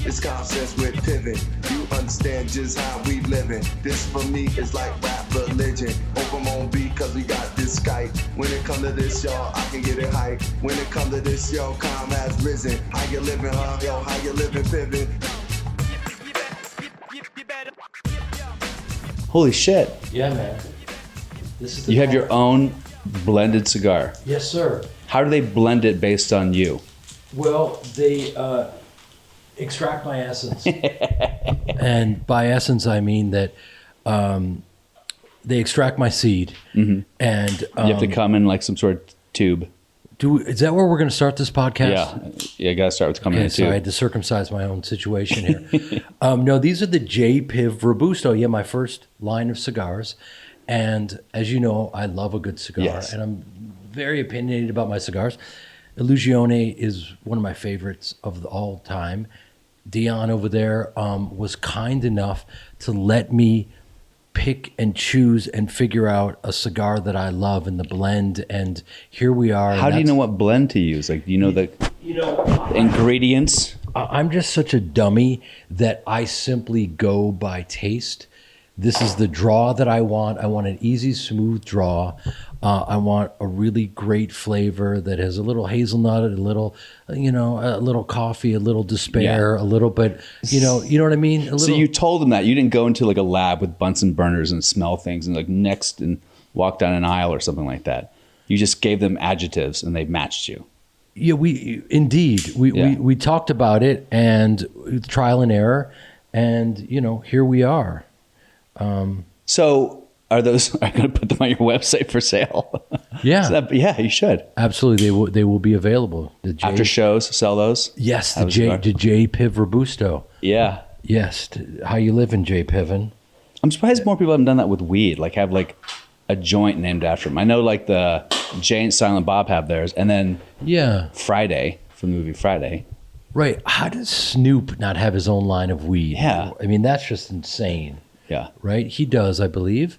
It's common sense with Piven. You understand just how we living. This for me is like rap religion. Open on beat cause we got this Skype. When it come to this, y'all, I can get it hype. When it come to this, yo, calm has risen. How you living, huh? Yo, how you living, Piven? Holy shit. Yeah, man. This is the You have your own blended cigar. Yes, sir. How do they blend it based on you? Well, they extract my essence. And by essence, I mean that they extract my seed. Mm-hmm. And You have to come in like some sort of tube. Is that where we're going to start this podcast? Yeah, you got to start with coming in a So I tube. had to circumcise my own situation here. No, these are the Piv Robusto. Yeah, my first line of cigars. And as you know, I love a good cigar. Yes. And I'm very opinionated about my cigars. Illusione is one of my favorites of all time. Dion over there was kind enough to let me pick and choose and figure out a cigar that I love in the blend. And here we are. How do you know what blend to use? Like, do you know the ingredients? I'm just such a dummy that I simply go by taste. This is the draw that I want. I want an easy, smooth draw. I want a really great flavor that has a little hazelnut, a little, a little coffee, a little despair, a little bit, you know what I mean? So you told them that you didn't go into like a lab with Bunsen burners and smell things and like next and walk down an aisle or something like that. You just gave them adjectives and they matched you. Yeah, we talked about it and trial and error, and here we are. So are you going to put them on your website for sale? Yeah. Yeah, you should. Absolutely. They will be available. After shows, sell those? Yes, the J Piv Robusto. Yeah. Yes. How you living, J Piven? I'm surprised more people haven't done that with weed, like have like a joint named after them. I know like the Jay and Silent Bob have theirs, and then Friday from the movie Friday. Right. How does Snoop not have his own line of weed? Yeah. I mean, that's just insane. Yeah. Right? He does, I believe.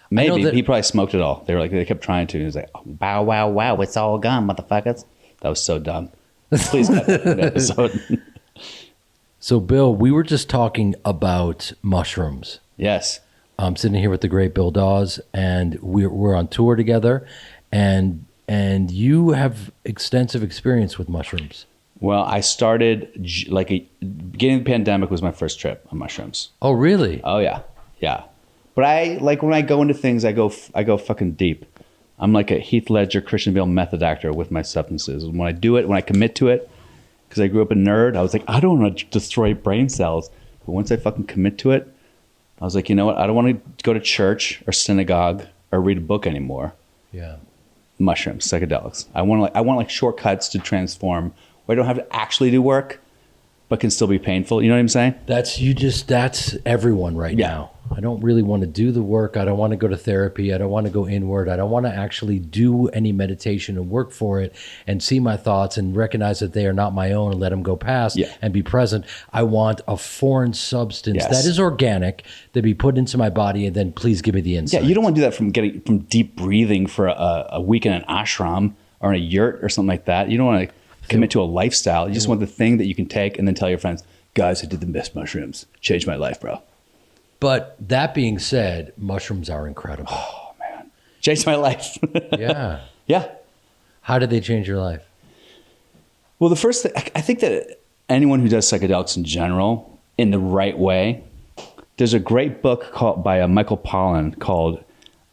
Maybe. He probably smoked it all. They kept trying to. He was like, oh, bow, wow, wow, it's all gone, motherfuckers. That was so dumb. Please cut that episode. So, Bill, we were just talking about mushrooms. Yes. I'm sitting here with the great Bill Dawes, and we're on tour together, and you have extensive experience with mushrooms. Well, I started beginning of the pandemic was my first trip on mushrooms. Oh, really? Oh yeah, yeah. But I like when I go into things, I go fucking deep. I'm like a Heath Ledger, Christian Bale method actor with my substances. When I do it, when I commit to it, because I grew up a nerd, I was like, I don't want to destroy brain cells. But once I fucking commit to it, I was like, you know what? I don't want to go to church or synagogue or read a book anymore. Yeah. Mushrooms, psychedelics. I want shortcuts to transform where I don't have to actually do work, but can still be painful. You know what I'm saying? That's everyone right now. I don't really want to do the work. I don't want to go to therapy. I don't want to go inward. I don't want to actually do any meditation and work for it and see my thoughts and recognize that they are not my own and let them go past and be present. I want a foreign substance that is organic to be put into my body, and then please give me the insight. Yeah, you don't want to do that from deep breathing for a week in an ashram or in a yurt or something like that. You don't want to commit to a lifestyle. You just want the thing that you can take and then tell your friends, guys, I did the best mushrooms. Changed my life, bro. But that being said, mushrooms are incredible. Oh, man. Changed my life. Yeah. Yeah. How did they change your life? Well, the first thing, I think that anyone who does psychedelics in general, in the right way, there's a great book by Michael Pollan called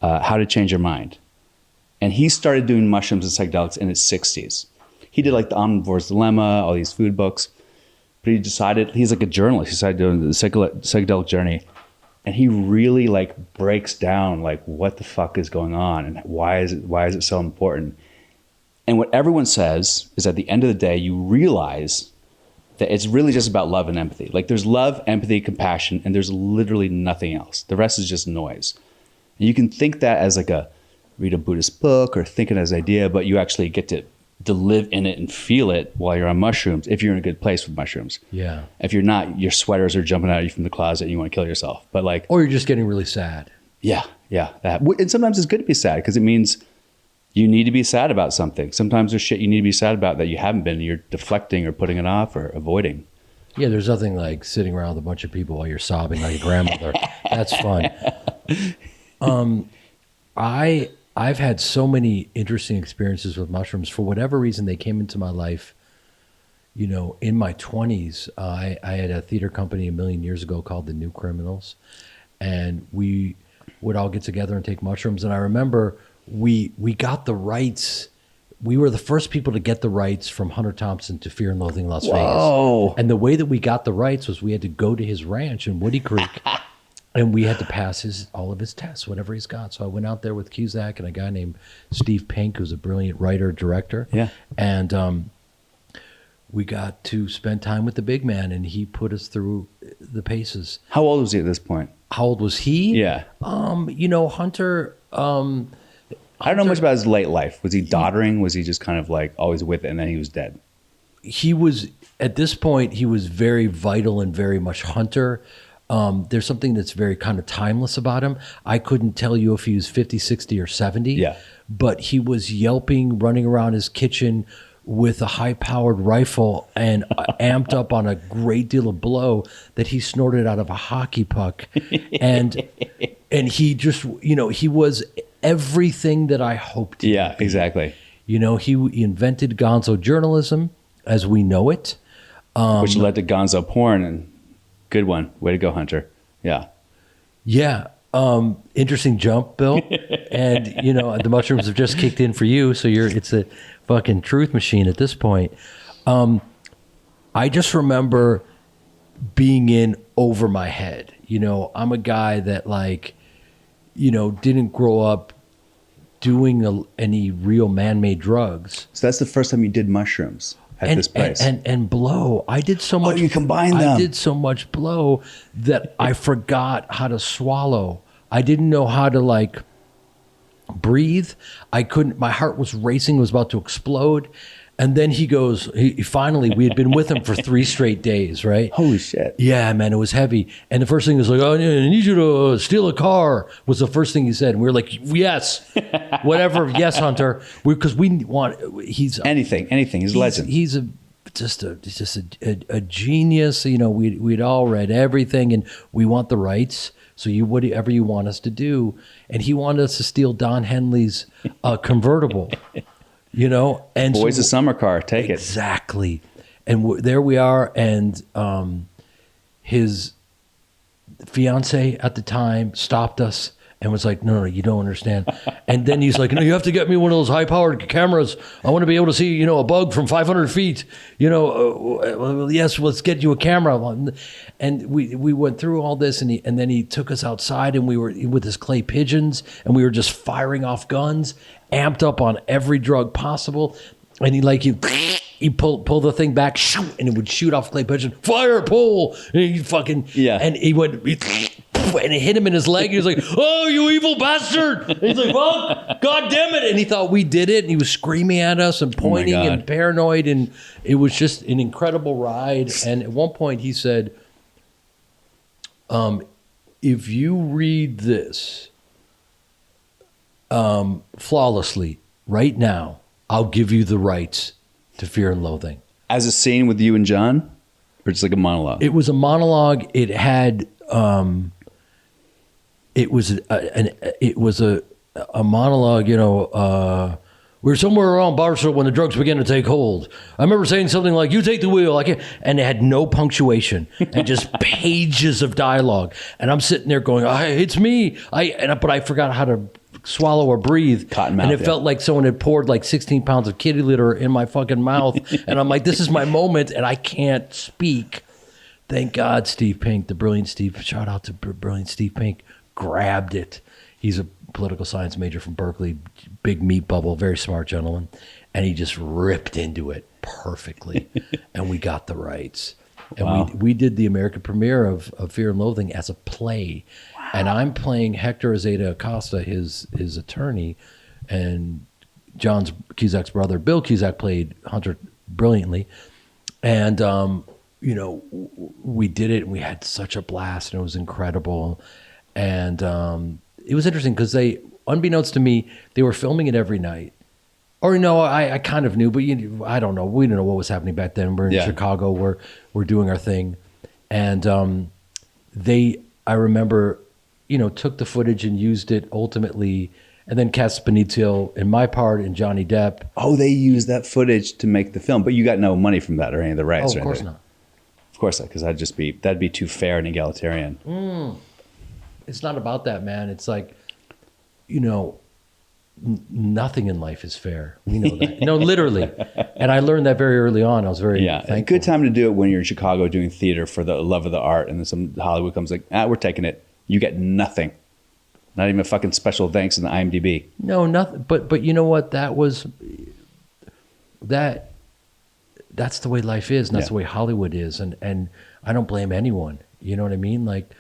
How to Change Your Mind. And he started doing mushrooms and psychedelics in his 60s. He did like the Omnivore's Dilemma, all these food books. But he decided, he's like a journalist. He started doing the psychedelic journey. And he really like breaks down like what the fuck is going on and why is it so important. And what everyone says is at the end of the day, you realize that it's really just about love and empathy. Like there's love, empathy, compassion, and there's literally nothing else. The rest is just noise. And you can think that as like read a Buddhist book or think it as an idea, but you actually get to live in it and feel it while you're on mushrooms, if you're in a good place with mushrooms. Yeah. If you're not, your sweaters are jumping out at you from the closet and you want to kill yourself. But like, or you're just getting really sad. Yeah. That. And sometimes it's good to be sad because it means you need to be sad about something. Sometimes there's shit you need to be sad about that you haven't been. You're deflecting or putting it off or avoiding. Yeah, there's nothing like sitting around with a bunch of people while you're sobbing like a grandmother. That's fun. I've had so many interesting experiences with mushrooms. For whatever reason, they came into my life, you know, in my 20s. I had a theater company a million years ago called The New Criminals, and we would all get together and take mushrooms. And I remember we got the rights. We were the first people to get the rights from Hunter Thompson to Fear and Loathing in Las Vegas. And the way that we got the rights was we had to go to his ranch in Woody Creek and we had to pass all of his tests, whatever he's got. So I went out there with Cusack and a guy named Steve Pink, who's a brilliant writer, director. Yeah. And we got to spend time with the big man, and he put us through the paces. How old was he at this point? How old was he? Yeah. You know, Hunter... I don't know much about his late life. Was he doddering? Was he just kind of like always with it and then he was dead? He was, at this point, he was very vital and very much Hunter. There's something that's very kind of timeless about him. I couldn't tell you if he was 50, 60, or 70. Yeah. But he was yelping, running around his kitchen with a high-powered rifle and amped up on a great deal of blow that he snorted out of a hockey puck. And he just, you know, he was everything that I hoped he would be. Exactly. You know, he invented gonzo journalism as we know it. Which led to gonzo porn, and good one. Way to go, Hunter. Yeah. Yeah. Interesting jump, Bill. And, you know, the mushrooms have just kicked in for you, so it's a fucking truth machine at this point. I just remember being in over my head. You know, I'm a guy that, like, you know, didn't grow up doing any real man-made drugs. So that's the first time you did mushrooms at this place. And blow. I did so much. You combined them. I did so much blow that I forgot how to swallow. I didn't know how to, like, breathe. I couldn't. My heart was racing. Was about to explode. And then he goes, finally, we had been with him for 3 straight days, right? Holy shit. Yeah, man, it was heavy. And the first thing was like, oh, I need you to steal a car, was the first thing he said. And we were like, yes, whatever. Yes, Hunter. Because we want, he's... Anything. He's a legend. He's just a genius. You know, we'd all read everything and we want the rights. So whatever you want us to do. And he wanted us to steal Don Henley's convertible. You know, and Boys a summer car, take it. Exactly. And there we are. And his fiance at the time stopped us and was like, no, you don't understand. And then he's like, no, you have to get me one of those high-powered cameras. I want to be able to see, you know, a bug from 500 feet. You know, yes, let's get you a camera. And we went through all this, and then he took us outside, and we were with his clay pigeons, and we were just firing off guns, amped up on every drug possible. And he pull the thing back, shoot, and it would shoot off clay pigeon. Fire, pull. And he fucking, and he went... and it hit him in his leg. He was like, oh, you evil bastard. And he's like, well, God damn it. And he thought we did it. And he was screaming at us and pointing and paranoid. And it was just an incredible ride. And at one point he said, if you read this flawlessly right now, I'll give you the rights to Fear and Loathing. As a scene with you and John? Or just like a monologue? It was a monologue. It had... It was a monologue, you know. We were somewhere around Barstow when the drugs began to take hold. I remember saying something like, "You take the wheel," and it had no punctuation and just pages of dialogue. And I'm sitting there going, "It's me," but I forgot how to swallow or breathe. Cotton mouth, and it felt like someone had poured like 16 pounds of kitty litter in my fucking mouth. And I'm like, "This is my moment," and I can't speak. Thank God, Steve Pink, the brilliant Steve. Shout out to brilliant Steve Pink. Grabbed it. He's a political science major from Berkeley, big meat bubble, very smart gentleman, and he just ripped into it perfectly. And we got the rights. And we did the American premiere of Fear and Loathing as a play. Wow. And I'm playing Hector Azeda Acosta, his attorney, and John's Cusack's brother, Bill Cusack, played Hunter brilliantly. And you know, we did it, and we had such a blast, and it was incredible. And it was interesting because unbeknownst to me, they were filming it every night. Or no, I kind of knew, but I don't know. We didn't know what was happening back then. We're in Chicago. We're doing our thing, and I remember, took the footage and used it ultimately, and then cast Benito in my part and Johnny Depp. Oh, they used that footage to make the film, but you got no money from that or any of the rights. Oh, of or course anything. not. Of course not, because that'd be too fair and egalitarian. It's not about that, man. It's like, nothing in life is fair. We know that. No, literally. And I learned that very early on. I was very thankful. A good time to do it when you're in Chicago doing theater for the love of the art, and then some Hollywood comes like, we're taking it. You get nothing. Not even a fucking special thanks in the IMDb. No, nothing. But you know what? That's the way life is, and that's the way Hollywood is. And I don't blame anyone. You know what I mean? Like,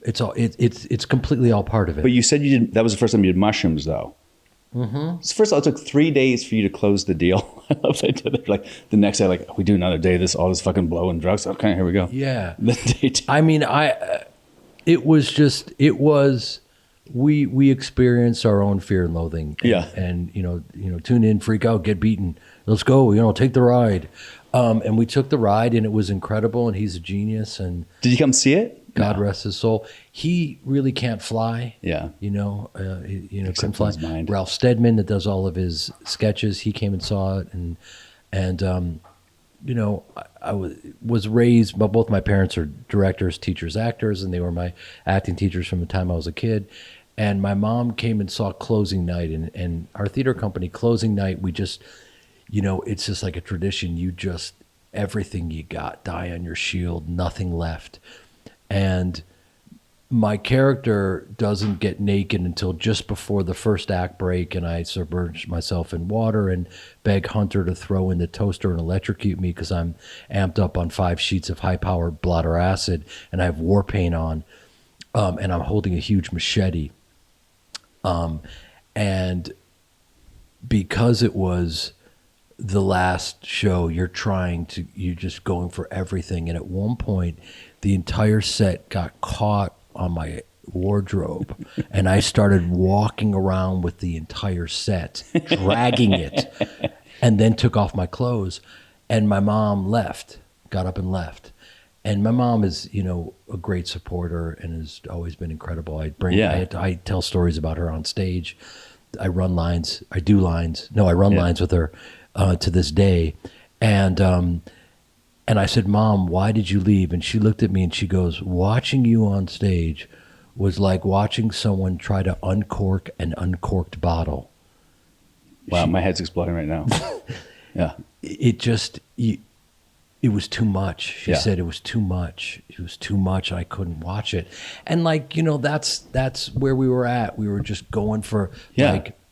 it's completely all part of it. But you said that was the first time you did mushrooms, though. Mm-hmm. So first of all, it took 3 days for you to close the deal. I love they did it. Like the next day, like we do another day of all this fucking blow and drugs. Okay, here we go. Yeah. Then day two. I mean, we experienced our own fear and loathing. And tune in, freak out, get beaten. Let's go. Take the ride. And we took the ride, and it was incredible. And he's a genius. And did you come see it? God rest his soul. He really can't fly. Yeah. Couldn't fly. Ralph Steadman, that does all of his sketches, he came and saw it, and I was raised. But both my parents are directors, teachers, actors, and they were my acting teachers from the time I was a kid. And my mom came and saw closing night, and our theater company closing night. We just, it's just like a tradition. You just everything you got, die on your shield, nothing left. And my character doesn't get naked until just before the first act break, and I submerge myself in water and beg Hunter to throw in the toaster and electrocute me because I'm amped up on 5 sheets of high-powered blotter acid, and I have war paint on, and I'm holding a huge machete. And because it was the last show, you're just going for everything, and at one point, the entire set got caught on my wardrobe, and I started walking around with the entire set, dragging it, and then took off my clothes. And my mom got up and left. And my mom is, a great supporter and has always been incredible. I tell stories about her on stage. I run lines. I run lines with her to this day. And I said, Mom, why did you leave? And she looked at me and she goes, watching you on stage was like watching someone try to uncork an uncorked bottle. Wow, my head's exploding right now. Yeah. It was too much. She said it was too much. It was too much. I couldn't watch it. And that's where we were at. We were just going for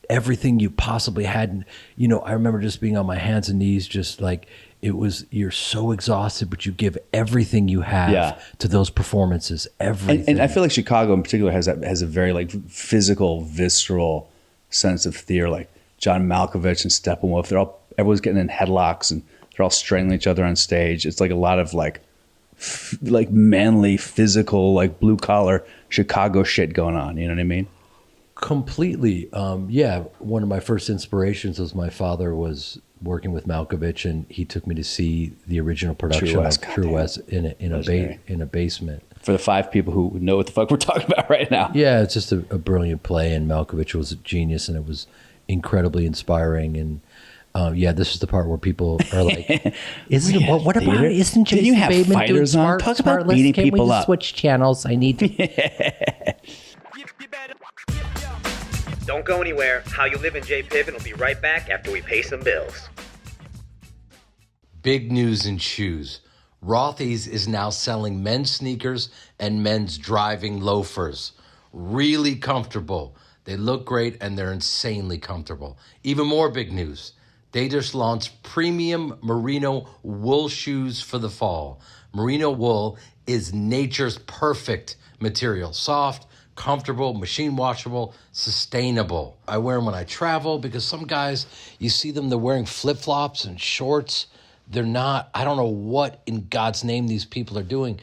everything you possibly had. I remember just being on my hands and knees, just like, you're so exhausted, but you give everything you have to those performances, everything. And I feel like Chicago in particular has a very physical, visceral sense of theater. Like John Malkovich and Steppenwolf, everyone's getting in headlocks and they're all strangling each other on stage. It's like a lot of manly, physical, blue collar Chicago shit going on. You know what I mean? Completely. One of my first inspirations was my father was working with Malkovich, and he took me to see the original production of True West in a basement. For the 5 people who know what the fuck we're talking about right now. Yeah, it's just a brilliant play, and Malkovich was a genius, and it was incredibly inspiring. And this is the part where people are like, "Isn't Jason Bateman doing smart? Talk about beating people up. Switch channels. I need to." Don't go anywhere. How You Live in J. Piven will be right back after we pay some bills. Big news in shoes. Rothy's is now selling men's sneakers and men's driving loafers. Really comfortable. They look great and they're insanely comfortable. Even more big news. They just launched premium merino wool shoes for the fall. Merino wool is nature's perfect material. Soft, comfortable, machine washable, sustainable. I wear them when I travel because some guys, you see them, they're wearing flip-flops and shorts. They're not, I don't know what in God's name these people are doing.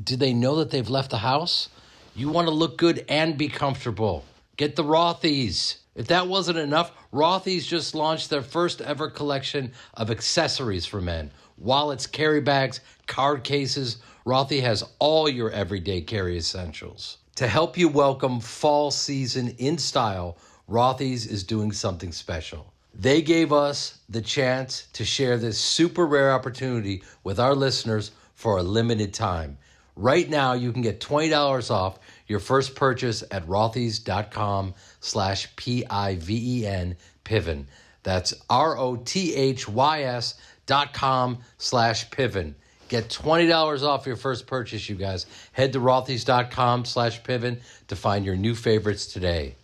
Do they know that they've left the house? You want to look good and be comfortable. Get the Rothy's. If that wasn't enough, Rothy's just launched their first ever collection of accessories for men. Wallets, carry bags, card cases. Rothy has all your everyday carry essentials. To help you welcome fall season in style, Rothy's is doing something special. They gave us the chance to share this super rare opportunity with our listeners for a limited time. Right now, you can get $20 off your first purchase at rothys.com/Piven, Piven. That's ROTHYS.com/Piven. Get $20 off your first purchase, you guys. Head to rothys.com/Piven to find your new favorites today.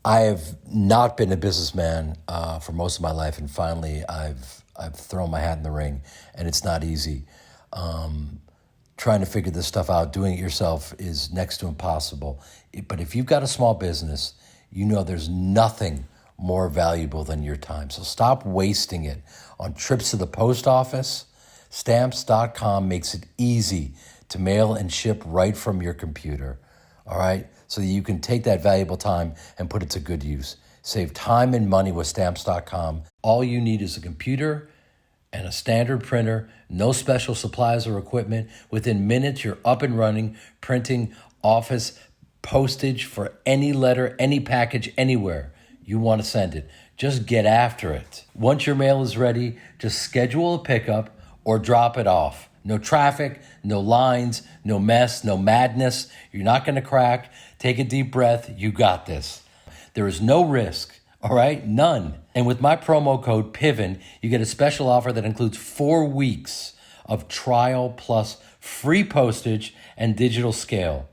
I have not been a businessman for most of my life, and finally I've thrown my hat in the ring, and it's not easy. Trying to figure this stuff out, doing it yourself is next to impossible. But if you've got a small business, you know there's nothing more valuable than your time. So stop wasting it on trips to the post office. Stamps.com makes it easy to mail and ship right from your computer, all right? So that you can take that valuable time and put it to good use. Save time and money with Stamps.com. All you need is a computer and a standard printer, no special supplies or equipment. Within minutes, you're up and running, printing office postage for any letter, any package, anywhere you want to send it. Just get after it. Once your mail is ready, just schedule a pickup or drop it off. No traffic, no lines, no mess, no madness. You're not going to crack. Take a deep breath. You got this. There is no risk. All right? None. And with my promo code Piven, you get a special offer that includes 4 weeks of trial plus free postage and digital scale.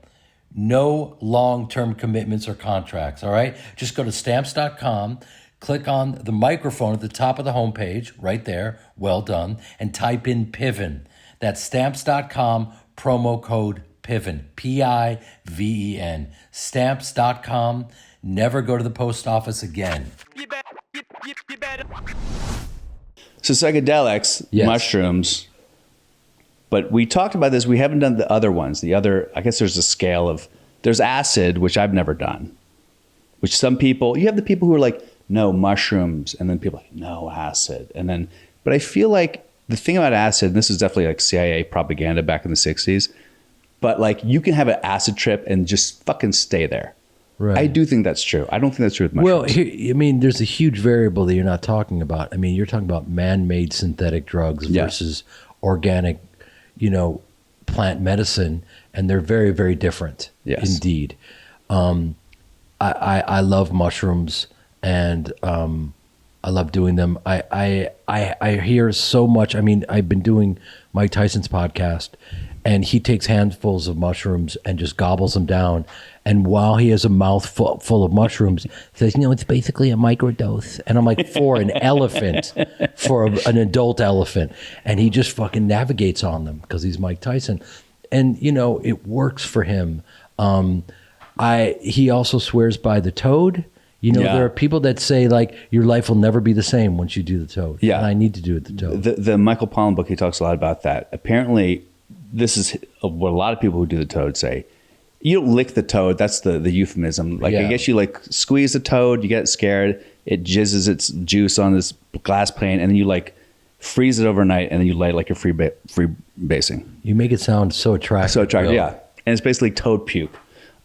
No long-term commitments or contracts, all right? Just go to Stamps.com, click on the microphone at the top of the homepage, right there, well done, and type in Piven. That's Stamps.com, promo code Piven, Piven. Stamps.com. Never go to the post office again. So psychedelics, Yes. mushrooms, but we talked about this. We haven't done the other ones. The other, I guess there's a scale of, there's acid, which I've never done, which some people, you have the people who are like, no, mushrooms, and then people are like, no, acid. And then, but I feel like the thing about acid, and this is definitely like CIA propaganda back in the 60s, but like you can have an acid trip and just fucking stay there. Right. I do think that's true. I don't think that's true with mushrooms. Well, I mean, there's a huge variable that you're not talking about. I mean, you're talking about man-made synthetic drugs versus organic, plant medicine, and they're very, very different. Yes. Indeed. I love mushrooms, and I love doing them. I hear so much. I mean, I've been doing Mike Tyson's podcast, and he takes handfuls of mushrooms and just gobbles them down. And while he has a mouth full of mushrooms, says, it's basically a microdose. And I'm like, for an elephant, for an adult elephant. And he just fucking navigates on them because he's Mike Tyson. And, it works for him. He also swears by the toad. There are people that say, like, your life will never be the same once you do the toad. Yeah. And I need to do the toad. The Michael Pollan book, he talks a lot about that. Apparently, this is what a lot of people who do the toad say. You don't lick the toad. That's the euphemism. Like, I guess you like squeeze the toad, you get scared, it jizzes its juice on this glass plane, and then you like freeze it overnight, and then you light like you're free basing. You make it sound so attractive. So attractive, Bill. yeah. And it's basically toad puke.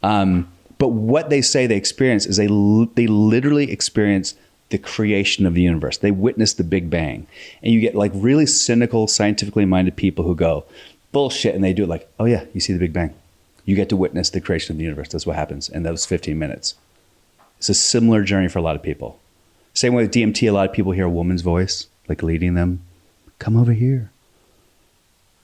But what they say they experience is they literally experience the creation of the universe. They witness the Big Bang. And you get like really cynical, scientifically minded people who go, bullshit, and they do it like, oh yeah, you see the Big Bang. You get to witness the creation of the universe. That's what happens in those 15 minutes. It's a similar journey for a lot of people. Same way with DMT, a lot of people hear a woman's voice, like leading them, come over here.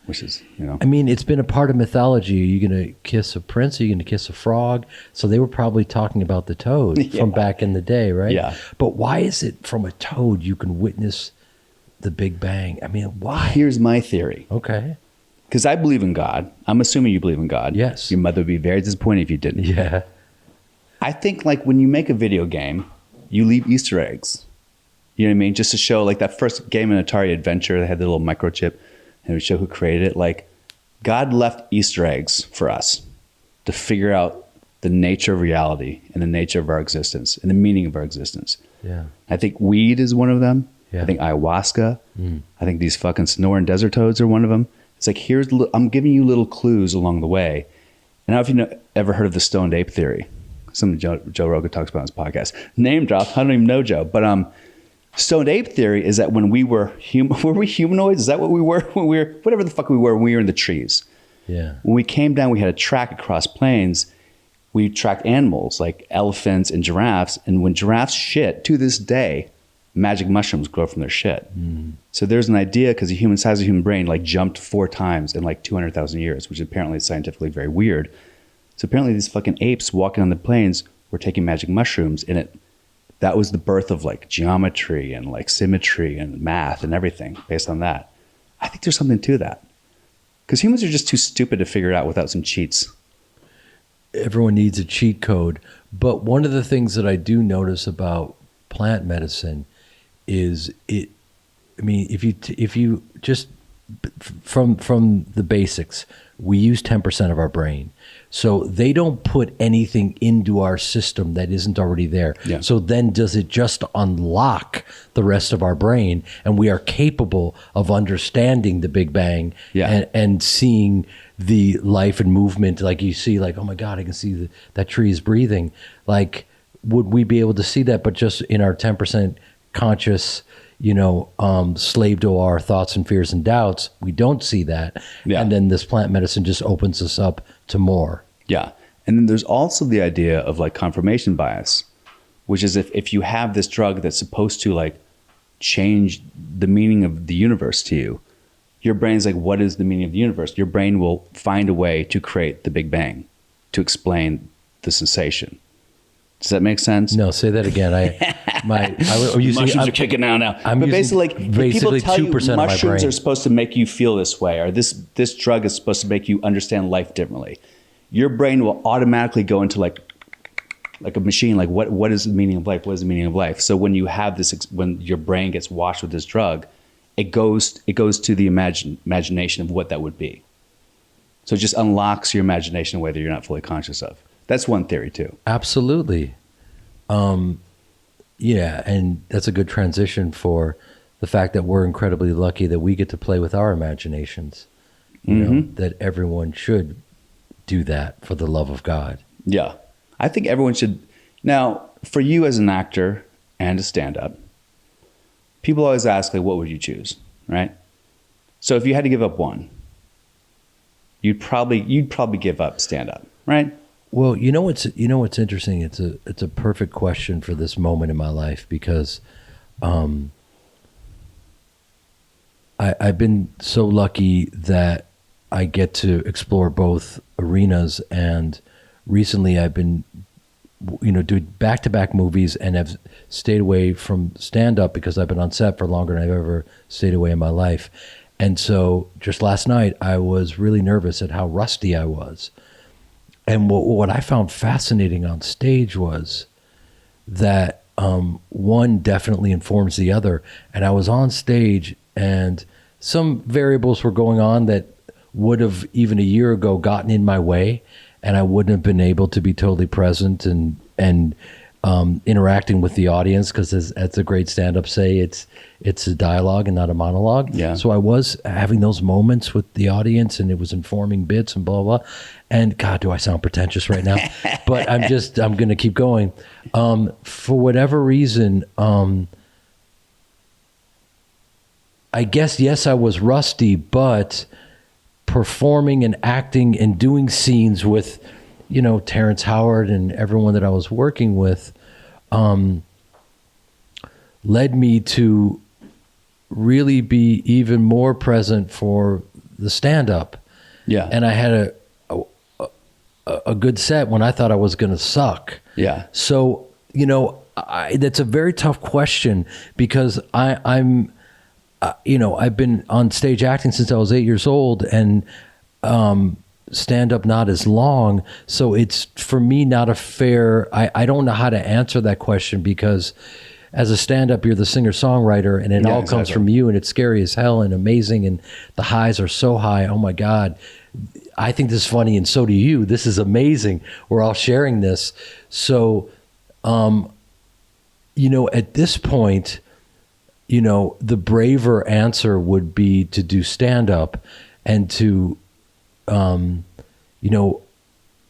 Which is, I mean, it's been a part of mythology. Are you going to kiss a prince? Are you going to kiss a frog? So they were probably talking about the toad from back in the day, right? Yeah. But why is it from a toad you can witness the Big Bang? I mean, why? Here's my theory. Okay. Because I believe in God. I'm assuming you believe in God. Yes. Your mother would be very disappointed if you didn't. Yeah. I think like when you make a video game, you leave Easter eggs. You know what I mean? Just to show like that first game in Atari Adventure, they had the little microchip and it would show who created it. Like God left Easter eggs for us to figure out the nature of reality and the nature of our existence and the meaning of our existence. Yeah. I think weed is one of them. Yeah. I think ayahuasca. I think these fucking Sonoran desert toads are one of them. It's like, I'm giving you little clues along the way. And I don't know if ever heard of the Stoned Ape Theory. Something Joe Rogan talks about on his podcast. Name drop. I don't even know Joe. But Stoned Ape Theory is that when we were were we humanoids? Is that what we were when we were, whatever the fuck we were when we were in the trees? Yeah. When we came down, we had a track across plains. We tracked animals like elephants and giraffes. And when giraffes shit, to this day, magic mushrooms grow from their shit. So there's an idea, because the human size of the human brain like jumped 4 times in like 200,000 years, which apparently is scientifically very weird. So apparently these fucking apes walking on the plains were taking magic mushrooms, and that was the birth of like geometry and like symmetry and math and everything based on that. I think there's something to that, because humans are just too stupid to figure it out without some cheats. Everyone needs a cheat code. But one of the things that I do notice about plant medicine is if you just from the basics, we use 10% of our brain. So they don't put anything into our system that isn't already there. Yeah. So then does it just unlock the rest of our brain, and we are capable of understanding the Big Bang and seeing the life and movement, like you see, like, oh my God, I can see that tree is breathing. Like, would we be able to see that, but just in our 10% conscious, slave to our thoughts and fears and doubts, we don't see that. Yeah. And then this plant medicine just opens us up to more. Yeah. And then there's also the idea of like confirmation bias, which is if you have this drug that's supposed to like change the meaning of the universe to you, your brain's like, what is the meaning of the universe? Your brain will find a way to create the Big Bang to explain the sensation. Does that make sense? No, say that again. Mushrooms are kicking out now. But basically, like, if people tell you 2% of my mushrooms brain are supposed to make you feel this way, or this drug is supposed to make you understand life differently, your brain will automatically go into like a machine. Like, what is the meaning of life? What is the meaning of life? So when you have this, when your brain gets washed with this drug, it goes to the imagination of what that would be. So it just unlocks your imagination in a way that you're not fully conscious of. That's one theory too. Absolutely. Yeah, and that's a good transition for the fact that we're incredibly lucky that we get to play with our imaginations. You know, that everyone should do that for the love of God. Yeah. I think everyone should. Now, for you as an actor and a stand-up, people always ask, like, what would you choose, right? So if you had to give up one, you'd probably give up stand-up, right? Well, you know what's interesting? It's a perfect question for this moment in my life, because I've been so lucky that I get to explore both arenas, and recently I've been doing back-to-back movies and have stayed away from stand-up because I've been on set for longer than I've ever stayed away in my life. And so just last night I was really nervous at how rusty I was. And what I found fascinating on stage was that one definitely informs the other. And I was on stage, and some variables were going on that would have even a year ago gotten in my way, and I wouldn't have been able to be totally present and interacting with the audience, because as a great stand-up say, it's a dialogue and not a monologue. Yeah. So I was having those moments with the audience, and it was informing bits and blah, blah. And God, do I sound pretentious right now? But I'm going to keep going. For whatever reason, I guess, yes, I was rusty, but performing and acting and doing scenes with, Terrence Howard and everyone that I was working with, led me to really be even more present for the stand-up. Yeah. And I had a good set when I thought I was going to suck. Yeah. So, that's a very tough question, because I'm I've been on stage acting since I was 8 years old, and stand-up not as long. So it's, for me, not a fair, I don't know how to answer that question, because as a stand-up, you're the singer-songwriter, and it all comes from you, and it's scary as hell and amazing, and the highs are so high. Oh my God. I think this is funny, and so do you. This is amazing. We're all sharing this. So, at this point, the braver answer would be to do stand-up and to,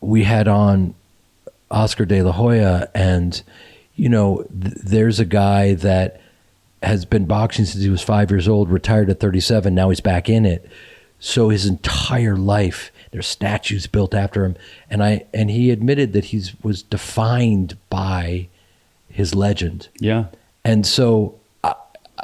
we had on Oscar De La Hoya, and, there's a guy that has been boxing since he was 5 years old, retired at 37. Now he's back in it. So his entire life, there's statues built after him. And he admitted that he was defined by his legend. Yeah. And so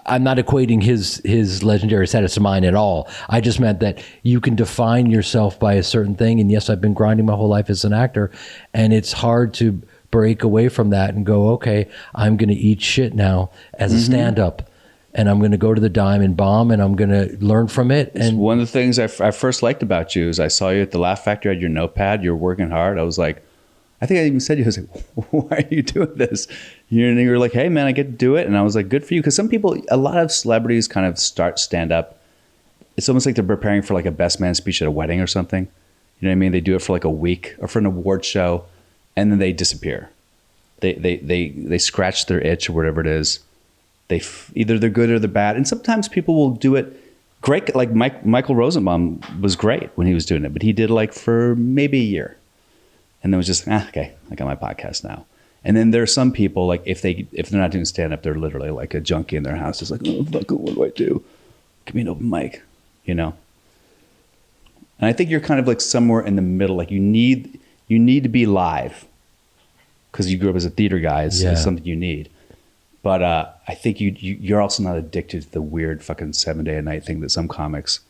I'm not equating his legendary status to mine at all. I just meant that you can define yourself by a certain thing. And yes, I've been grinding my whole life as an actor, and it's hard to break away from that and go, okay, I'm going to eat shit now as a stand-up, and I'm going to go to the Dime and bomb, and I'm going to learn from it. And one of the things I first liked about you is I saw you at the Laugh Factory, had your notepad, you're working hard. I was like, I think I even said to you, I was like, why are you doing this? And you were like, hey man, I get to do it. And I was like, good for you. Because some people, a lot of celebrities kind of start stand-up. It's almost like they're preparing for like a best man speech at a wedding or something. You know what I mean? They do it for like a week or for an award show, and then they disappear. They scratch their itch or whatever it is. Either they're good or they're bad. And sometimes people will do it great. Like Michael Rosenbaum was great when he was doing it, but he did like for maybe a year. And then it was just, okay, I got my podcast now. And then there are some people, like if they're not doing stand-up, they're literally like a junkie in their house. It's like, oh, fuck, what do I do? Give me an open mic, And I think you're kind of like somewhere in the middle. Like you need to be live because you grew up as a theater guy. It's something you need. But I think you're also not addicted to the weird fucking 7-day-a-night thing that some comics,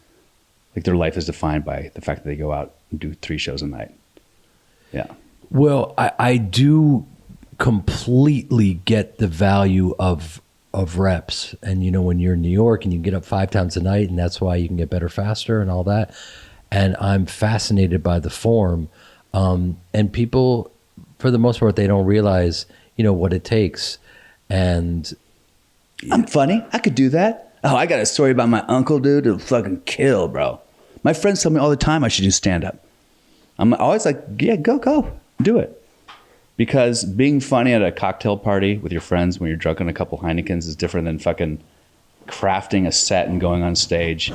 like their life is defined by the fact that they go out and do 3 shows a night. Yeah. Well, I do completely get the value of reps. And, when you're in New York and you get up 5 times a night, and that's why you can get better faster and all that. And I'm fascinated by the form. And people, for the most part, they don't realize, what it takes. And I'm funny. I could do that. Oh, I got a story about my uncle, dude. It'll fucking kill, bro. My friends tell me all the time I should do stand-up. I'm always like, yeah, go, do it. Because being funny at a cocktail party with your friends when you're drunk on a couple Heinekens is different than fucking crafting a set and going on stage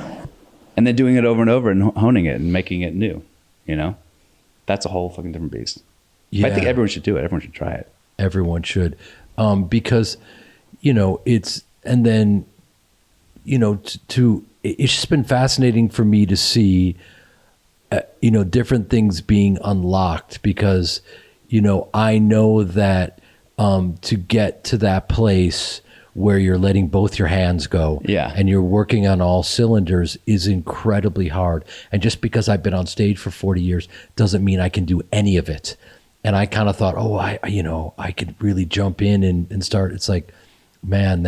and then doing it over and over and honing it and making it new, That's a whole fucking different beast. Yeah. I think everyone should do it. Everyone should try it. Everyone should. Because, it's, and then, it's just been fascinating for me to see, different things being unlocked because, I know that to get to that place where you're letting both your hands go and you're working on all cylinders is incredibly hard. And just because I've been on stage for 40 years doesn't mean I can do any of it. And I kind of thought, I could really jump in and start. It's like, man,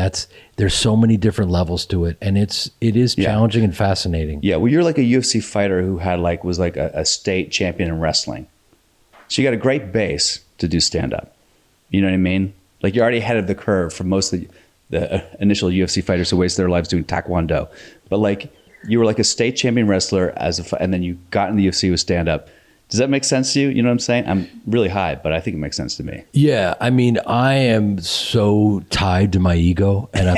there's so many different levels to it. And it is challenging and fascinating. Yeah. Well, you're like a UFC fighter who was like a state champion in wrestling. So you got a great base to do stand-up. You know what I mean? Like you're already ahead of the curve for most of the initial UFC fighters who waste their lives doing taekwondo. But like you were like a state champion wrestler and then you got in the UFC with stand-up. Does that make sense to you? You know what I'm saying? I'm really high, but I think it makes sense to me. Yeah. I mean, I am so tied to my ego and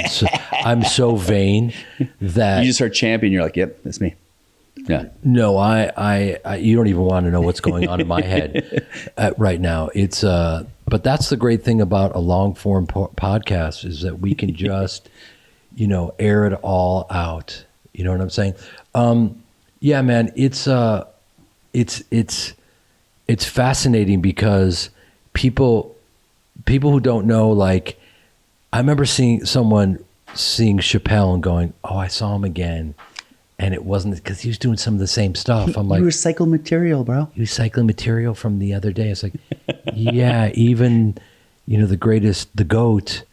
I'm so vain that you just heard champion. You're like, yep, that's me. Yeah. No, I you don't even want to know what's going on in my head right now. It's, but that's the great thing about a long form podcast is that we can just, air it all out. You know what I'm saying? Yeah, man, it's fascinating because people who don't know, like, I remember seeing Chappelle and going, oh, I saw him again. And it wasn't because he was doing some of the same stuff. I'm like, you recycle material, bro. You recycling material from the other day. It's like, yeah, even, the GOAT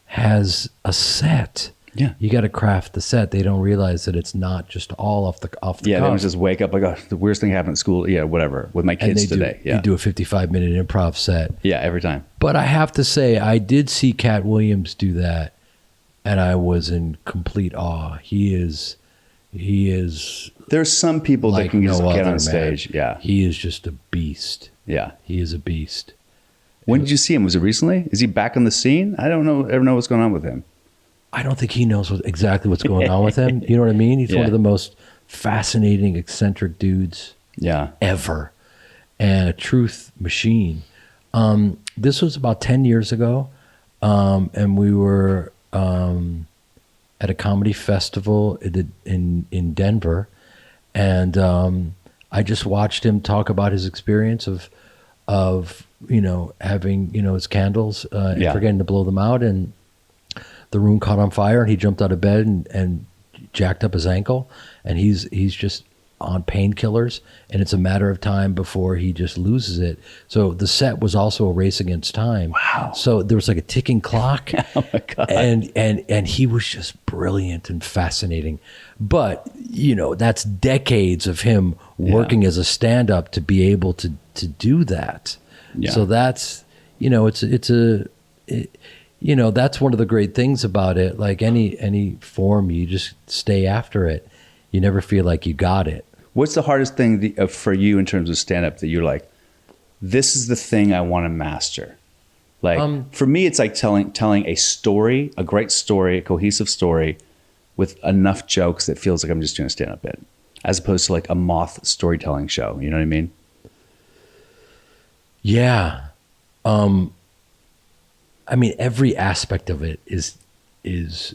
has a set. Yeah. You got to craft the set. They don't realize that it's not just all off the Yeah, cuff. they don't just wake up like, oh, the worst thing happened at school. Yeah, whatever. With my kids today. You do a 55-minute improv set. Yeah, every time. But I have to say, I did see Cat Williams do that, and I was in complete awe. He is He is There's some people like that can just no get other, on stage. man. Yeah. He is just a beast. Yeah. He is a beast. When did you see him? Was it recently? Is he back on the scene? I don't know. Ever know what's going on with him? I don't think he knows exactly what's going on with him. You know what I mean? He's one of the most fascinating, eccentric dudes ever, and a truth machine. This was about 10 years ago, and we were at a comedy festival in Denver, and I just watched him talk about his experience of having his candles and forgetting to blow them out, and the room caught on fire, and he jumped out of bed and jacked up his ankle, and he's just on painkillers, and it's a matter of time before he just loses it. So the set was also a race against time. Wow. So there was like a ticking clock. Oh my God. And he was just brilliant and fascinating. But that's decades of him working as a stand-up to be able to do that. Yeah. So that's that's one of the great things about it. Like any form, you just stay after it. You never feel like you got it. What's the hardest thing for you in terms of stand-up that you're like, this is the thing I want to master? Like for me, it's like telling a story, a great story, a cohesive story with enough jokes that feels like I'm just doing a stand-up bit, as opposed to like a moth storytelling show. You know what I mean? Yeah. I mean, every aspect of it is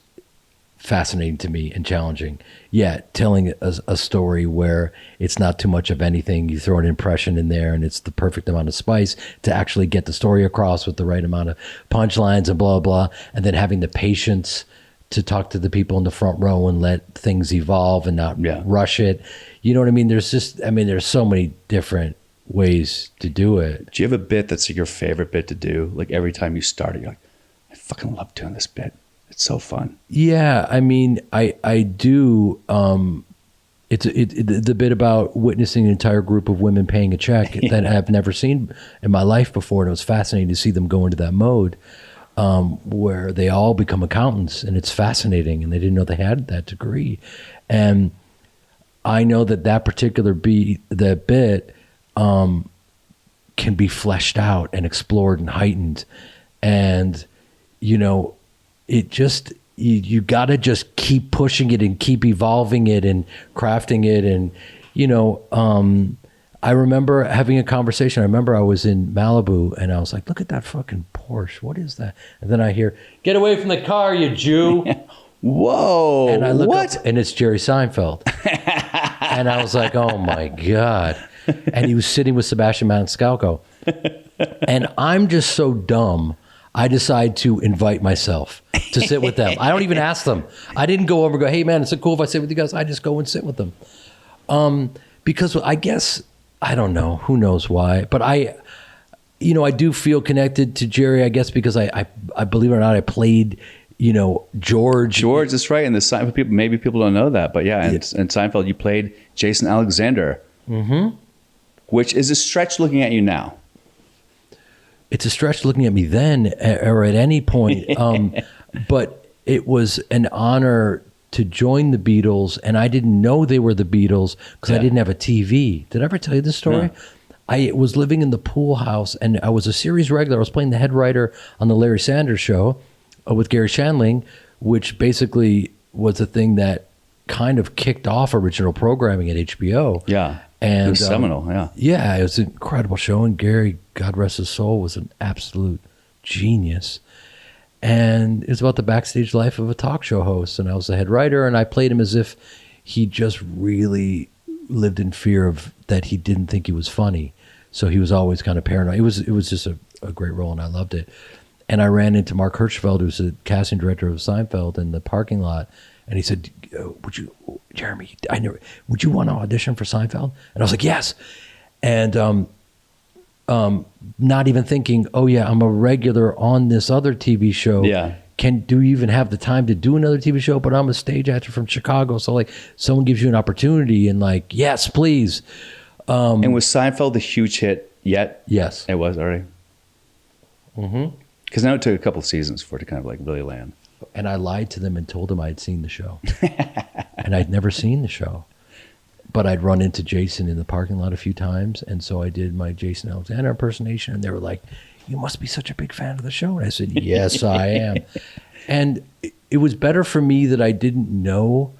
fascinating to me and challenging. Yeah, telling a story where it's not too much of anything. You throw an impression in there and it's the perfect amount of spice to actually get the story across with the right amount of punchlines and blah, blah. And then having the patience to talk to the people in the front row and let things evolve and not rush it. You know what I mean? There's so many different ways to do it. Do you have a bit that's your favorite bit to do? Like every time you start it, you're like, I fucking love doing this bit. It's so fun. Yeah, I mean, I do. It's the bit about witnessing an entire group of women paying a check that I've never seen in my life before, and it was fascinating to see them go into that mode where they all become accountants, and it's fascinating, and they didn't know they had that degree. And I know that particular bit can be fleshed out and explored and heightened, and it just, you got to just keep pushing it and keep evolving it and crafting it. And, I remember having a conversation. I remember I was in Malibu and I was like, look at that fucking Porsche. What is that? And then I hear, get away from the car, you Jew. Whoa. And I look up and it's Jerry Seinfeld. And I was like, oh my God. And he was sitting with Sebastian Maniscalco. And I'm just so dumb. I decide to invite myself to sit with them. I don't even ask them. I didn't go over and go, hey man, is it cool if I sit with you guys? I just go and sit with them. Because I guess, I don't know, who knows why, but I do feel connected to Jerry, I guess, because I believe it or not, I played, George. George, that's right. And the Seinfeld, maybe people don't know that, but yeah, in Seinfeld, you played Jason Alexander, which is a stretch looking at you now. It's a stretch looking at me then or at any point. But it was an honor to join the Beatles, and I didn't know they were the Beatles because I didn't have a TV. Did I ever tell you this story? No. I was living in the pool house, and I was a series regular. I was playing the head writer on the Larry Sanders Show with Gary Shandling, which basically was a thing that kind of kicked off original programming at HBO. Yeah. And it was seminal, yeah. Yeah, it was an incredible show, and Gary, God rest his soul, was an absolute genius. And it was about the backstage life of a talk show host, and I was the head writer, and I played him as if he just really lived in fear of that he didn't think he was funny. So he was always kind of paranoid. It was just a great role, and I loved it. And I ran into Mark Hirschfeld, who's the casting director of Seinfeld, in the parking lot, and he said, Jeremy, would you want to audition for Seinfeld? And I was like, yes. And not even thinking, oh yeah, I'm a regular on this other TV show. Yeah. Do you even have the time to do another TV show? But I'm a stage actor from Chicago. So like someone gives you an opportunity and like, yes, please. And was Seinfeld a huge hit yet? Yes. It was already? Mm-hmm. Because I know it took a couple of seasons for it to kind of like really land. And I lied to them and told them I'd seen the show. And I'd never seen the show. But I'd run into Jason in the parking lot a few times. And so I did my Jason Alexander impersonation. And they were like, you must be such a big fan of the show. And I said, yes, I am. And it was better for me that I didn't know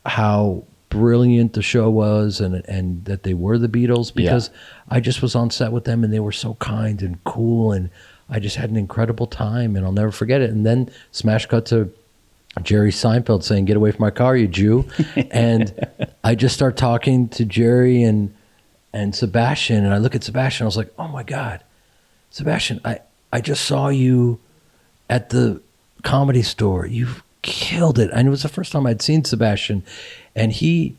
how brilliant the show was and that they were the Beatles, because I just was on set with them and they were so kind and cool. And I just had an incredible time and I'll never forget it. And then smash cut to Jerry Seinfeld saying, get away from my car, you Jew. And I just start talking to Jerry and Sebastian, and I look at Sebastian, I was like, oh my God, Sebastian, I just saw you at the Comedy Store. You've killed it. And it was the first time I'd seen Sebastian, and he's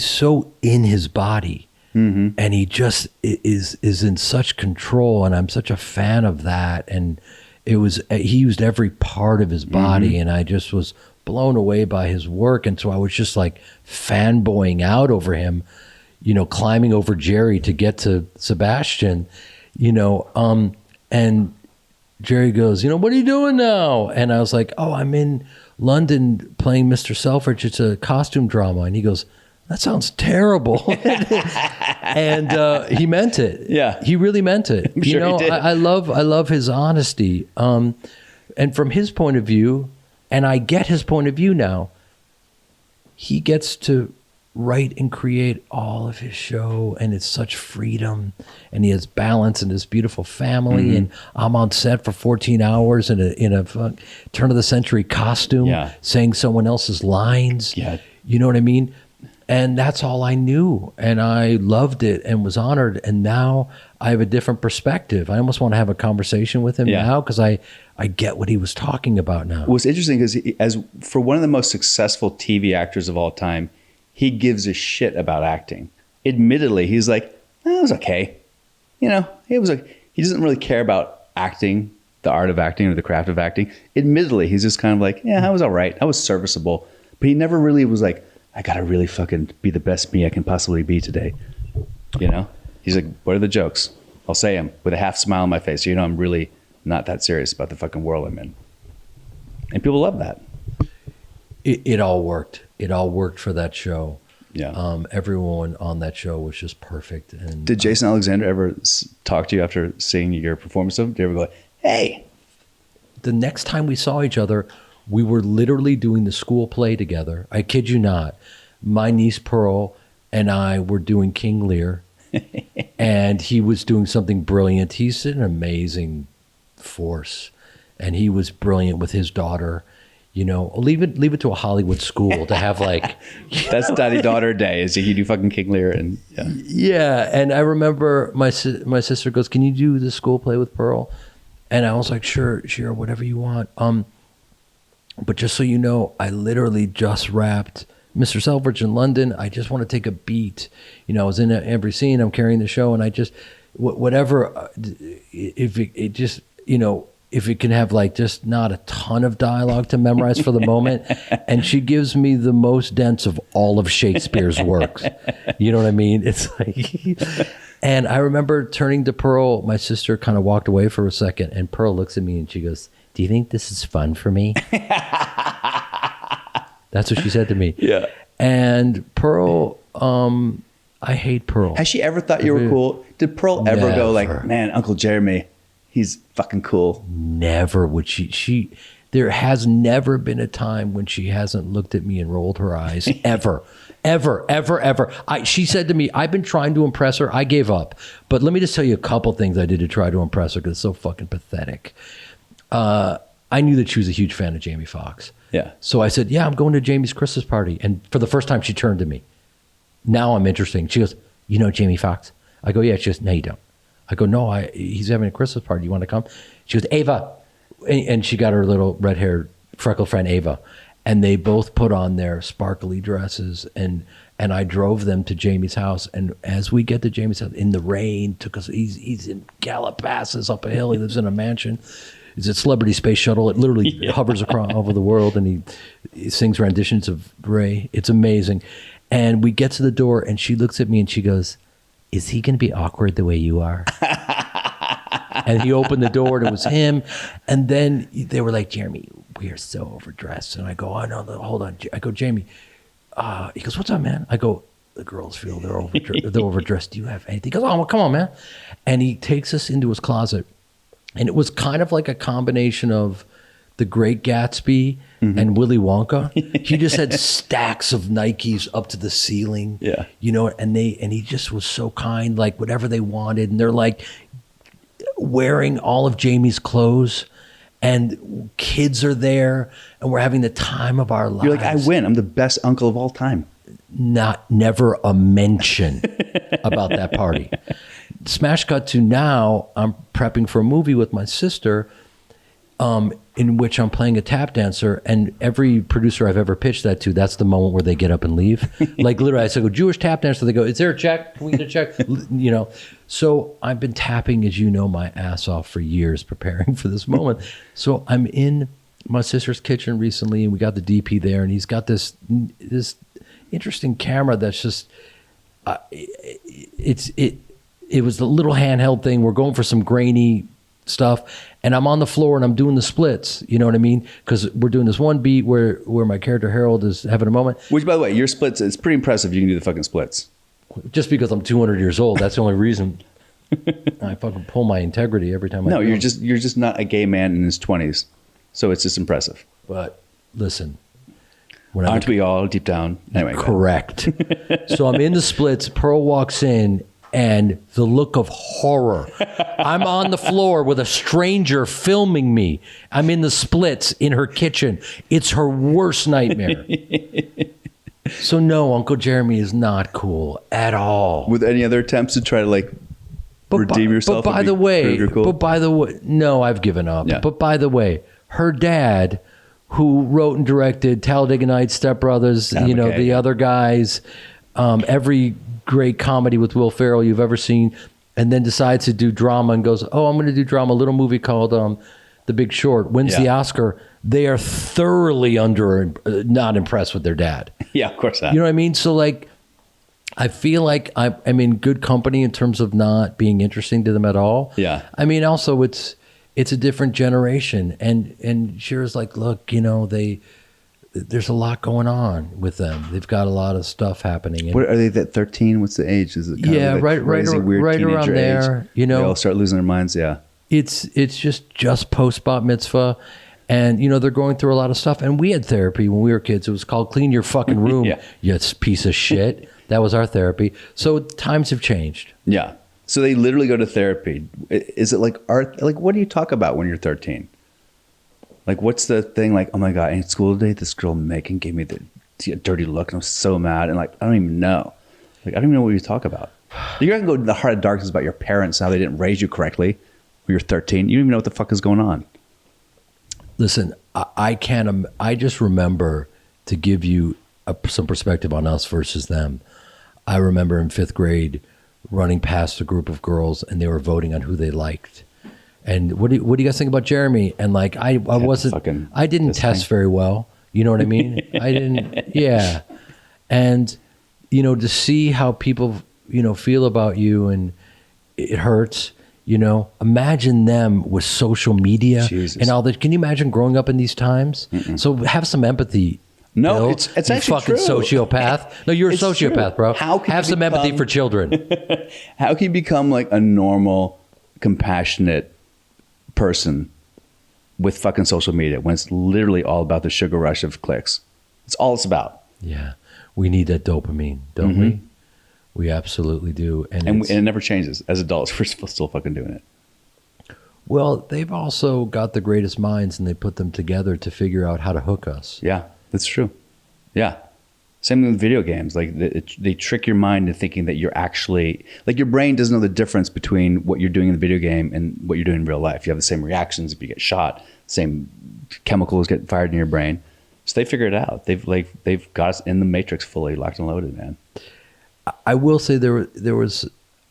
so in his body. Mm-hmm. And he just is in such control, and I'm such a fan of that. And he used every part of his body, mm-hmm. and I just was blown away by his work. And so I was just like fanboying out over him, climbing over Jerry to get to Sebastian, and Jerry goes, what are you doing now? And I was like, oh, I'm in London playing Mr. Selfridge. It's a costume drama. And he goes, that sounds terrible. And he meant it. Yeah. He really meant it. I'm sure he did. I love his honesty. And from his point of view, and I get his point of view now, he gets to write and create all of his show, and it's such freedom, and he has balance and this beautiful family, mm-hmm. and I'm on set for 14 hours in a turn of the century costume, saying someone else's lines. Yeah. You know what I mean? And that's all I knew. And I loved it and was honored. And now I have a different perspective. I almost want to have a conversation with him now, because I get what he was talking about now. What's interesting is, as for one of the most successful TV actors of all time, he gives a shit about acting. Admittedly, he's like, it was okay. It was like, he doesn't really care about acting, the art of acting or the craft of acting. Admittedly, he's just kind of like, I was all right. I was serviceable. But he never really was like, I got to really fucking be the best me I can possibly be today. He's like, what are the jokes? I'll say them with a half smile on my face. I'm really not that serious about the fucking world I'm in. And people love that. It all worked. It all worked for that show. Yeah. Everyone on that show was just perfect. And did Jason Alexander ever talk to you after seeing your performance of him? Did you ever go, hey? The next time we saw each other, we were literally doing the school play together. I kid you not. My niece Pearl and I were doing King Lear, and he was doing something brilliant. He's an amazing force, and he was brilliant with his daughter. Leave it to a Hollywood school to have like that's daddy-daughter day. Is he do fucking King Lear? And yeah. And I remember my sister goes, "Can you do the school play with Pearl?" And I was like, "Sure, whatever you want." But just so you know, I literally just wrapped Mr. Selfridge in London. I just want to take a beat. I was in every scene. I'm carrying the show, and I just whatever. If it just if it can have like just not a ton of dialogue to memorize for the moment. And she gives me the most dense of all of Shakespeare's works. You know what I mean? It's like, and I remember turning to Pearl. My sister kind of walked away for a second, and Pearl looks at me and she goes, "Do you think this is fun for me?" That's what she said to me. Yeah. And Pearl, I hate Pearl. Has she ever thought you were cool? Did Pearl ever go like, man, Uncle Jeremy, he's fucking cool? Never would she. There has never been a time when she hasn't looked at me and rolled her eyes. Ever. Ever. She said to me, I've been trying to impress her. I gave up. But let me just tell you a couple things I did to try to impress her, because it's so fucking pathetic. I knew that she was a huge fan of Jamie Foxx. Yeah. So I said, I'm going to Jamie's Christmas party. And for the first time, she turned to me. Now I'm interesting. She goes, you know Jamie Foxx? I go, yeah. She goes, no, you don't. I go, no, he's having a Christmas party. You want to come? She goes, Ava. And she got her little red-haired freckle friend, Ava. And they both put on their sparkly dresses. And I drove them to Jamie's house. And as we get to Jamie's house, in the rain, took us, he's in Calabasas up a hill. He lives in a mansion. It's a celebrity space shuttle. It literally hovers across over the world, and he sings renditions of Ray. It's amazing. And we get to the door, and she looks at me, and she goes, is he going to be awkward the way you are? And he opened the door, and it was him. And then they were like, Jeremy, we are so overdressed. And I go, oh no, hold on. I go, Jamie. He goes, what's up, man? I go, the girls feel they're overdressed. Do you have anything? He goes, oh, well, come on, man. And he takes us into his closet. And it was kind of like a combination of The Great Gatsby and Willy Wonka. He just had stacks of Nikes up to the ceiling. Yeah. You know, and he just was so kind, like whatever they wanted. And they're like wearing all of Jamie's clothes. And kids are there, and we're having the time of our lives. You're like, I win. I'm the best uncle of all time. Never a mention about that party. Smash cut to now, I'm prepping for a movie with my sister, in which I'm playing a tap dancer, and every producer I've ever pitched that to, that's the moment where they get up and leave. Like literally, I say, Jewish tap dancer. They go, is there a check? Can we get a check? You know. So I've been tapping, as you know, my ass off for years preparing for this moment. So I'm in my sister's kitchen recently, and we got the DP there, and he's got this interesting camera that's just it was the little handheld thing. We're going for some grainy stuff, and I'm on the floor and I'm doing the splits. You know what I mean? Because we're doing this one beat where my character Harold is having a moment. Which, by the way, your splits, it's pretty impressive. You can do the fucking splits. Just because I'm 200 years old, that's the only reason. I fucking pull my integrity every time. No, you're just not a gay man in his 20s, so it's just impressive. But listen, aren't we all deep down? Anyway, correct. So I'm in the splits. Pearl walks in, and the look of horror. I'm on the floor with a stranger filming me. I'm in the splits in her kitchen. It's her worst nightmare. So no, Uncle Jeremy is not cool at all. With any other attempts to try to redeem yourself? But by the way, no, I've given up. Yeah. But by the way, her dad, who wrote and directed Talladega Nights, Step Brothers, the other guys, every great comedy with Will Ferrell you've ever seen, and then decides to do drama and goes, oh, I'm going to do drama, a little movie called The Big Short, wins the Oscar. They are thoroughly not impressed with their dad. Yeah, of course not. You know what I mean? So I feel like I'm in good company in terms of not being interesting to them at all. Yeah. I mean, also it's a different generation, and Shira's like, look, there's a lot going on with them. They've got a lot of stuff happening. What are they? 13? What's the age? Is it kind of right around there? Age? They all start losing their minds. Yeah. It's just post bat mitzvah. And, they're going through a lot of stuff. And we had therapy when we were kids. It was called Clean Your Fucking Room, you piece of shit. That was our therapy. So times have changed. Yeah. So they literally go to therapy. Is it like art? Like, what do you talk about when you're 13? Like, what's the thing? Like, oh my God, in school today, this girl Megan gave me the dirty look, and I was so mad. And I don't even know. I don't even know what you talk about. You're going to go to the heart of darkness about your parents, how they didn't raise you correctly when you're 13. You don't even know what the fuck is going on. Listen, I just remember, to give you some perspective on us versus them. I remember in 5th grade running past a group of girls, and they were voting on who they liked. And what do you guys think about Jeremy? And I didn't test very well. You know what I mean? I didn't. Yeah. And, to see how people, feel about you, and it hurts. Imagine them with social media and all that. Can you imagine growing up in these times? Mm-mm. So have some empathy. No, Bill, it's actually fucking true. Sociopath. No, you're a sociopath, bro. Have some empathy for children. How can you become like a normal, compassionate person with fucking social media when it's literally all about the sugar rush of clicks? It's all it's about. Yeah, we need that dopamine, don't we? We absolutely do. And it never changes. As adults, we're still fucking doing it. Well, they've also got the greatest minds, and they put them together to figure out how to hook us. Yeah, that's true. Yeah. Same thing with video games. Like they trick your mind into thinking that you're actually, like, your brain doesn't know the difference between what you're doing in the video game and what you're doing in real life. You have the same reactions if you get shot, same chemicals get fired in your brain. So they figured it out. They've got us in the matrix fully locked and loaded, man. I will say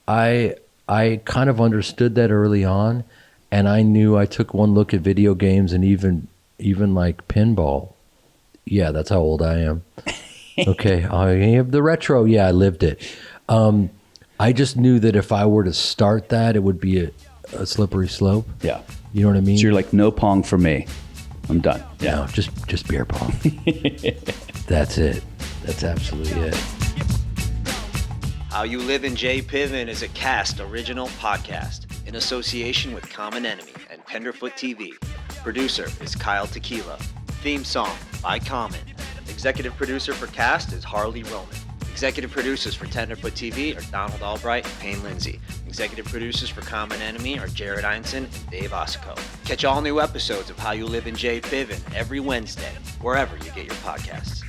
I kind of understood that early on, and I knew I took one look at video games and even like pinball. Yeah, that's how old I am. Okay, I have the retro. Yeah, I lived it. I just knew that if I were to start that, it would be a slippery slope. Yeah. You know what I mean? So you're like, no Pong for me. I'm done. No, just beer pong. That's it. That's absolutely it. How You Live in J. Piven is a Cast original podcast in association with Common Enemy and Tenderfoot TV. Producer is Kyle Tequila. Theme song by Common. Executive producer for Cast is Harley Roman. Executive producers for Tenderfoot TV are Donald Albright and Payne Lindsay. Executive producers for Common Enemy are Jared Einson and Dave Osico. Catch all new episodes of How You Live in J. Piven every Wednesday, wherever you get your podcasts.